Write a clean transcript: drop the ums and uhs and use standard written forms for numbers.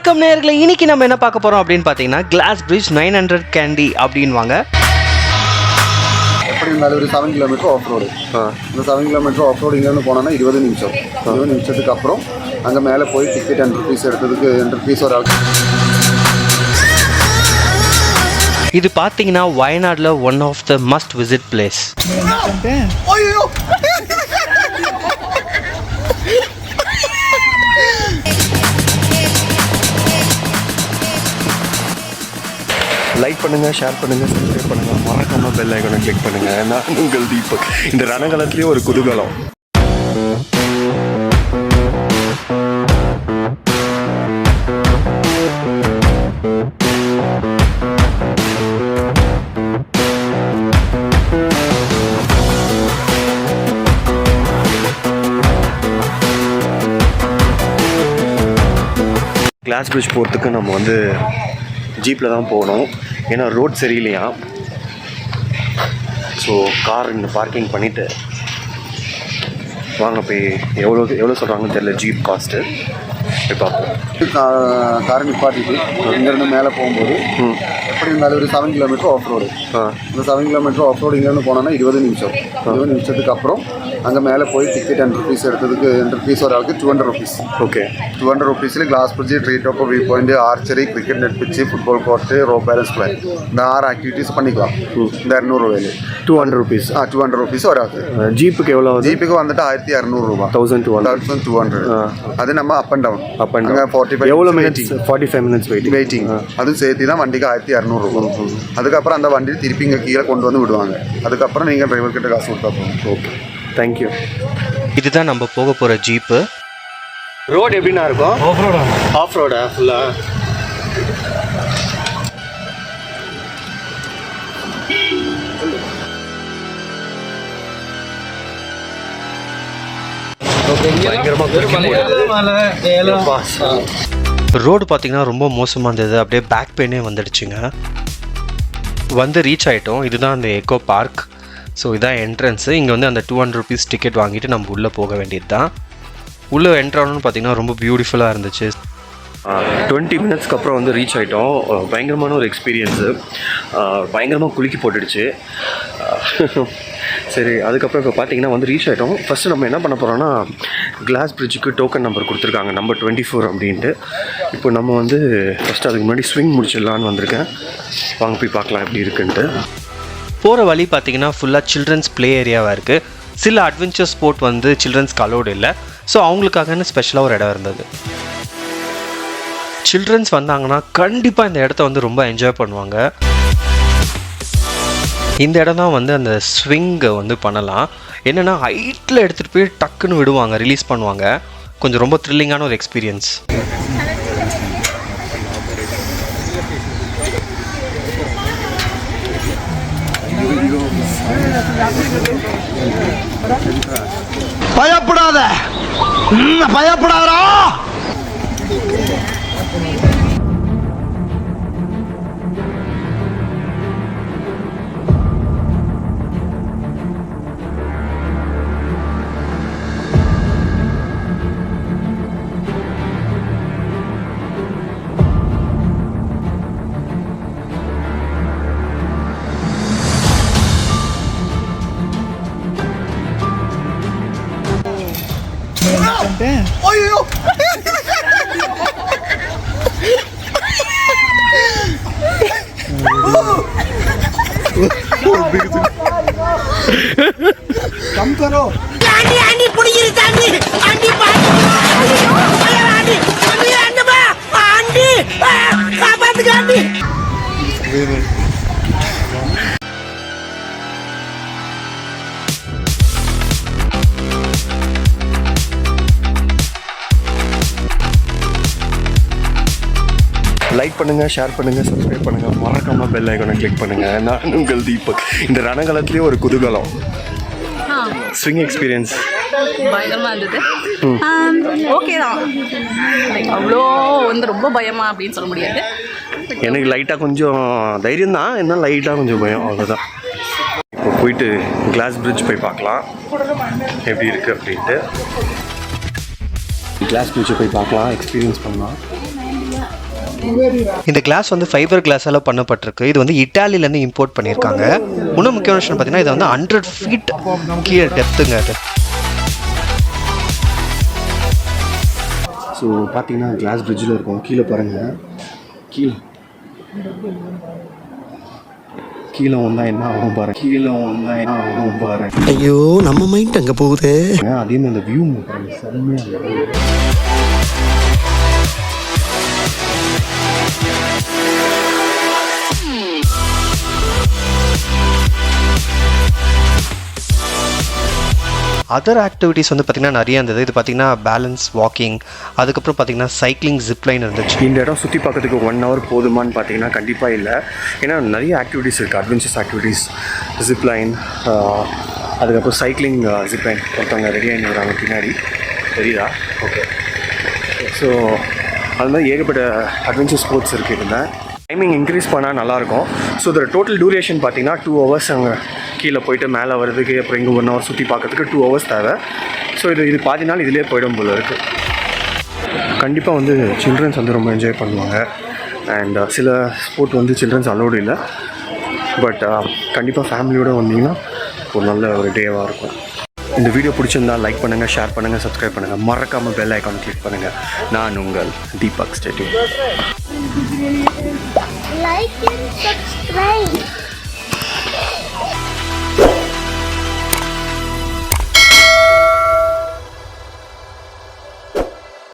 வணக்கம் நேயர்களே, இன்னைக்கு நம்ம என்ன பார்க்க போறோம் அப்படின்னு பார்த்தீங்கன்னா கிளாஸ் பிரிட்ஜ் 900 கேண்டி அப்படின்வாங்க. எப்படி இருந்தாலும் ஒரு 7 கிலோமீட்டர் ஆஃப் ரோடு. இந்த 7 கிலோமீட்டர் ஆஃப் ரோடு இங்கேருந்து போனோன்னா 20 நிமிஷத்துக்கு அப்புறம் அங்கே மேலே போய் டிக்கெட் ₹100 எடுத்ததுக்கு ₹100 ஒரு ஆளுக்கு. இது பார்த்தீங்கன்னா வயநாடில் one of the must visit place. Like பண்ணுங்கள், ஷேர் பண்ணுங்கள், சப்ஸ்கிரைப் பண்ணுங்கள், மறக்காம பெல் ஐகானை கிளிக் பண்ணுங்கள். நான் உங்கள் தீபக். இந்த ரணகலத்துலேயே ஒரு குதூகலம். கிளாஸ் பிரிட்ஜ் போகிறதுக்கு நம்ம வந்து ஜீப்பில் தான் போகணும். ஏன்னா ரோட் சரியில்லையா. ஸோ கார் இங்கே பார்க்கிங் பண்ணிவிட்டு வாங்க போய் எவ்வளோ சொல்கிறாங்கன்னு தெரியல ஜீப் காஸ்ட்டு போய் பார்ப்போம். கார் நிப்பாட்டிட்டு இங்கேருந்து மேலே போகும்போது எப்படி இருந்தாலும் ஒரு 7 கிலோமீட்டர் ஆஃப் ரோடு. இந்த 7 கிலோமீட்டர் ஆஃப் ரோடு இங்கேருந்து போனோன்னா 20 நிமிஷத்துக்கு அப்புறம் அங்கே மேலே போய் டிக்கெட் ₹100 எடுத்ததுக்கு ₹100 ஒரு ஆளுக்கு ₹200. Okay, ₹200 glass bridge, tree top, view point, archery, cricket net pitch, football court, row balance plane, இந்த 6 ஆக்டிவிட்டீஸ் பண்ணிக்கலாம். இந்த ₹200 ₹200 ₹200 ஒரு ஆளுக்கு. ஜீப்புக்கு எவ்வளோ? ஜீப்புக்கு வந்துட்டு ₹1200 1200. அது நம்ம அப் அண்ட் டவுன். அங்கே 45 எவ்வளோ மினிட்ஸ்? 45 minutes waiting. அதுவும் சேர்த்து தான் வண்டிக்கு ₹1200. அதுக்கப்புறம் அந்த வண்டி திருப்பி இங்கே கீழே கொண்டு வந்து விடுவாங்க. அதுக்கப்புறம் நீங்கள் டிரைவர் கிட்ட காசு கொடுத்தா போகும். Okay, thank you. இதுதான் நம்ம போக போகிற ஜீப்பு. ரோடு எப்படின்னா இருக்கும்? ஆஃப் ரோடா ஃபுல்லாக? ரோடு பார்த்தீங்கன்னா ரொம்ப மோசமாக இருந்தது. அப்படியே பேக் பெயினே வந்துடுச்சுங்க. வந்து ரீச் ஆகிட்டோம். இதுதான் அந்த எக்கோ பார்க். ஸோ இதான் என்ட்ரன்ஸு. இங்கே வந்து அந்த ₹200 டிக்கெட் வாங்கிட்டு நம்ம உள்ளே போக வேண்டியது தான். உள்ளே என்ட்ரானு பார்த்தீங்கன்னா ரொம்ப பியூட்டிஃபுல்லாக இருந்துச்சு. 20 மினிட்ஸ்க்கு அப்புறம் வந்து ரீச் ஆகிட்டோம். பயங்கரமான ஒரு எக்ஸ்பீரியன்ஸு. பயங்கரமாக குலுக்கி போட்டுடுச்சு. சரி, அதுக்கப்புறம் இப்போ பார்த்தீங்கன்னா வந்து ரீச் ஆகிட்டோம். ஃபஸ்ட்டு நம்ம என்ன பண்ண போகிறோம்னா, கிளாஸ் பிரிட்ஜுக்கு டோக்கன் நம்பர் கொடுத்துருக்காங்க, நம்பர் 24 அப்படின்ட்டு. இப்போ நம்ம வந்து ஃபஸ்ட்டு அதுக்கு முன்னாடி ஸ்விங் முடிச்சிடலான்னு வந்திருக்கேன். வாங்க போய் பார்க்கலாம் எப்படி இருக்குன்ட்டு. போகிற வழி பார்த்தீங்கன்னா ஃபுல்லாக சில்ட்ரன்ஸ் ப்ளே ஏரியாவாக இருக்குது. சில அட்வென்ச்சர் ஸ்போர்ட் வந்து சில்ட்ரன்ஸ்க்கு அலோடு இல்லை. ஸோ அவங்களுக்காகன்னு ஸ்பெஷலாக ஒரு இடம் இருந்தது. சில்ட்ரன்ஸ் வந்தாங்கன்னா கண்டிப்பாக இந்த இடத்த வந்து ரொம்ப என்ஜாய் பண்ணுவாங்க. இந்த இடம் தான் வந்து அந்த ஸ்விங்கை வந்து பண்ணலாம். என்னென்னா ஹைட்டில் எடுத்துகிட்டு போய் டக்குன்னு விடுவாங்க, ரிலீஸ் பண்ணுவாங்க. கொஞ்சம் ரொம்ப த்ரில்லிங்கான ஒரு எக்ஸ்பீரியன்ஸ். பயப்படாத, பயப்படாதா. ஐயோ, कम करो. आंटी आंटी पुड़िया आंटी आंटी आंटी आंटी कापत आंटी. லைக் பண்ணுங்கள், ஷேர் பண்ணுங்கள், சப்ஸ்கிரைப் பண்ணுங்கள், மறக்காம பெல் ஐகானை கிளிக் பண்ணுங்கள். நான் உங்கள் தீபக். இந்த ரணகலத்துலேயே ஒரு குதூகலம். ஸ்விங் எக்ஸ்பீரியன்ஸ் பயங்கரமாக இருந்தது. ஓகே தான், அவ்வளோ வந்து ரொம்ப பயமா அப்படின்னு சொல்ல முடியாது. எனக்கு லைட்டாக கொஞ்சம் தைரியம் தான், என்ன லைட்டாக கொஞ்சம் பயம், அவ்வளோதான். இப்போ போயிட்டு கிளாஸ் பிரிட்ஜ் போய் பார்க்கலாம் எப்படி இருக்குது அப்படின்ட்டு. கிளாஸ் பிரிட்ஜை போய் பார்க்கலாம், எக்ஸ்பீரியன்ஸ் பண்ணலாம். இந்த கிளாஸ் வந்து ஃபைபர் கிளாஸால் பண்ணப்பட்டிருக்கு. இது வந்து இட்டாலியிலேருந்து இம்போர்ட் பண்ணியிருக்காங்க. இன்னும் முக்கியமான விஷயம் பார்த்தீங்கன்னா இது வந்து 100 feet கீழே டெப்த்துங்க அது. ஸோ பார்த்தீங்கன்னா கிளாஸ் பிரிட்ஜில் இருக்கும். கீழே பாருங்கள், கீழே வந்தால் என்ன ஆகும் பாருங்க, ஐயோ நம்ம மைண்ட் அங்க போகுது. அதே மாதிரி அந்த வியூ பாருங்க, செம்மையாக இருக்கும். அதர் ஆக்டிவிட்டீஸ் வந்து பார்த்திங்கன்னா நிறைய இருந்தது. இது பார்த்திங்கன்னா பேலன்ஸ் வாக்கிங், அதுக்கப்புறம் பார்த்திங்கன்னா சைக்கிளிங், ஜிப்லைன் இருந்துச்சு. இந்த இடம் சுற்றி பார்க்கறதுக்கு 1 hour போதுமான்னு பார்த்தீங்கன்னா கண்டிப்பாக இல்லை. ஏன்னா நிறைய ஆக்டிவிட்டீஸ் இருக்குது, அட்வென்ச்சர்ஸ் ஆக்டிவிட்டீஸ், ஜிப்லைன், அதுக்கப்புறம் சைக்கிளிங். ஜிப்லைன் ஒருத்தவங்க ரெடியாக வராங்க பின்னாடி, தெரியுதா? ஓகே. ஸோ அது மாதிரி ஏகப்பட்ட அட்வென்ச்சர் ஸ்போர்ட்ஸ் இருக்குது. இருந்தேன் டைமிங் இன்க்ரீஸ் பண்ணால் நல்லாயிருக்கும். ஸோ இதோட டோட்டல் டியூரேஷன் பார்த்தீங்கன்னா 2 hours. அங்கே கீழே போயிட்டு மேலே வர்றதுக்கு, அப்புறம் இங்கே 1 hour சுற்றி பார்க்கறதுக்கு 2 hours தேவை. ஸோ இது பாதி நாள் இதிலே போயிடும் போல இருக்குது. கண்டிப்பாக வந்து சில்ட்ரன்ஸ் வந்து ரொம்ப என்ஜாய் பண்ணுவாங்க. அண்ட் சில ஸ்போர்ட் வந்து சில்ட்ரன்ஸ் அலோடு இல்லை. பட் கண்டிப்பாக ஃபேமிலியோடு வந்தீங்கன்னா ஒரு நல்ல ஒரு டேவாக இருக்கும். இந்த வீடியோ பிடிச்சிருந்தால் லைக் பண்ணுங்கள், ஷேர் பண்ணுங்கள், சப்ஸ்கிரைப் பண்ணுங்கள், மறக்காமல் பெல் ஐக்கான் கிளிக் பண்ணுங்கள். நான் உங்கள் Deepak. Stay tune. Like and subscribe.